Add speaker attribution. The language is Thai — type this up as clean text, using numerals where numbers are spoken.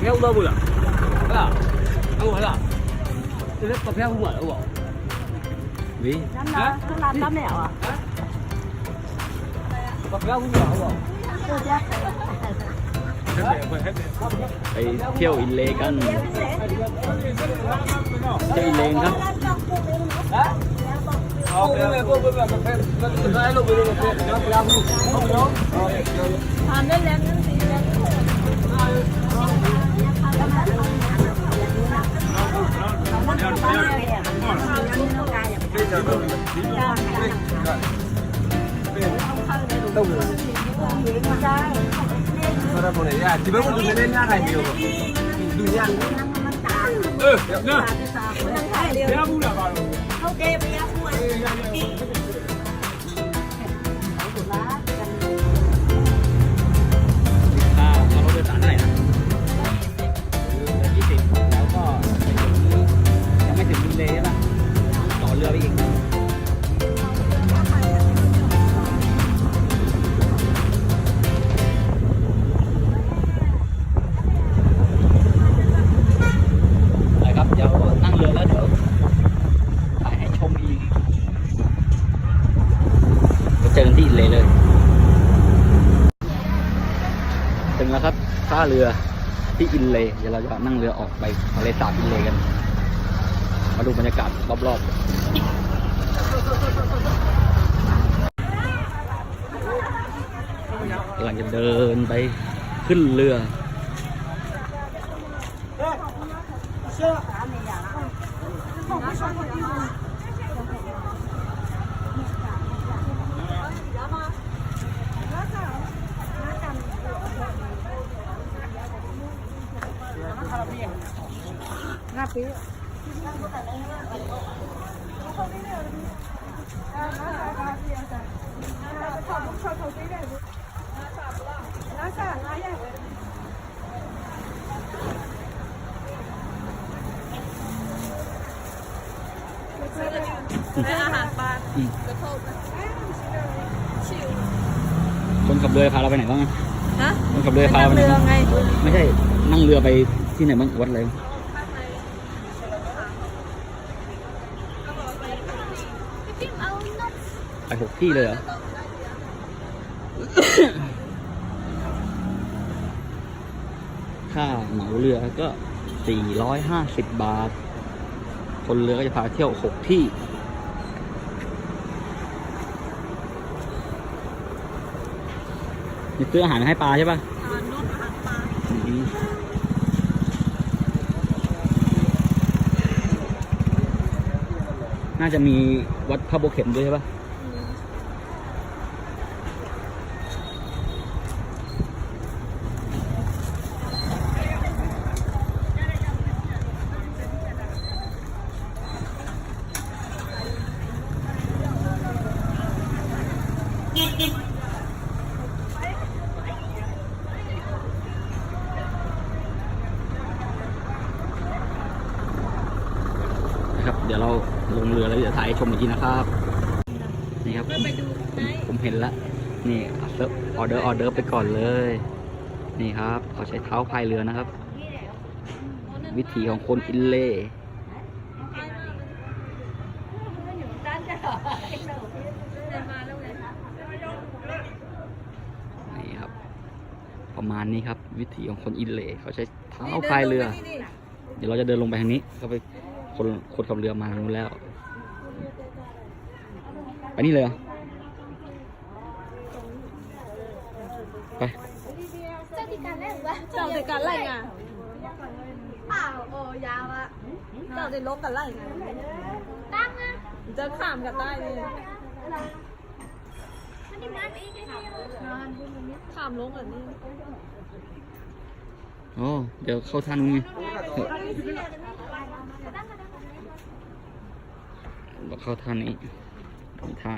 Speaker 1: 票都不了，是吧？我了，这是发票我了我。喂？啊？làm
Speaker 2: tấm mèo à?
Speaker 1: Phát票我了我。ไปเที่ยวอินเลกันเที่ยวอินเลครับ
Speaker 2: ทำได้แล้วนั่นสิแล้ว
Speaker 1: Chỉ biết con đừng lên nha này nhiều rồi. Đừng nha. Nè. Bé bu là vào.
Speaker 2: Ok bây giờ mua.
Speaker 1: ค่ารถโดยสารเท่าไหร่นะ20แล้วก็ยังไม่ถึงเลยใช่ปะต่อเรือไปอีกเดี๋ยวนั่งเรือแล้วเดี๋ยวถ่ายให้ชมอีกเจอกันที่อินเลย์เลยถึงแล้วครับท่าเรือที่อินเลย์เดี๋ยวเราจะนั่งเรือออกไปทะเลสาบอินเลย์กันมาดูบรรยากาศรอบๆกำลังจะเดินไปขึ้นเรือ
Speaker 2: ได้อาหารปลา
Speaker 1: คนขับเรือพาเราไปไหนบ้าง
Speaker 2: ฮะ
Speaker 1: คนขับเรือพาเราไปไหนบ้างไม่ใช่นั่งเรือไปที่ไหนบ้างวัดอะไรไป6 ที่เลยเหรอ ค่าเหมาเรือก็450 บาทคนเรือก็จะพาเที่ยว6 ที่มีซื้ออาหารให้ปลาใช่ป่ะน่าจะมีวัดพระโบเข็มด้วยใช่ป่ะเดี๋ยวเราลงเรือแล้วจะถ่ายชมอีกทีนะครับนี่ครับผมเห็นแล้วนี่ออเดอร์ไปก่อนเลยนี่ครับเขาใช้เท้าพายเรือนะครับวิถีของคนอินเลย์นี่ครับประมาณนี้ครับวิถีของคนอินเลย์เขาใช้เท้าพายเรือเดี๋ยวเราจะเดินลงไปทางนี้ก็ไปคนขับเรือมาทางนู้นแล้วไปนี่เลยไป
Speaker 2: เจ้าที่การแรกวะเจ้าที่การแรกอ่ะเปล่าโอ้ยาวอ่ะเจ้าที่ลบกันไรไงตั้งอ่ะจะข้ามกันได้เลยข้ามลงกันนี่
Speaker 1: อ๋อเดี๋ยวเข้าท่านู้นไงเข้าท่านี้ท่า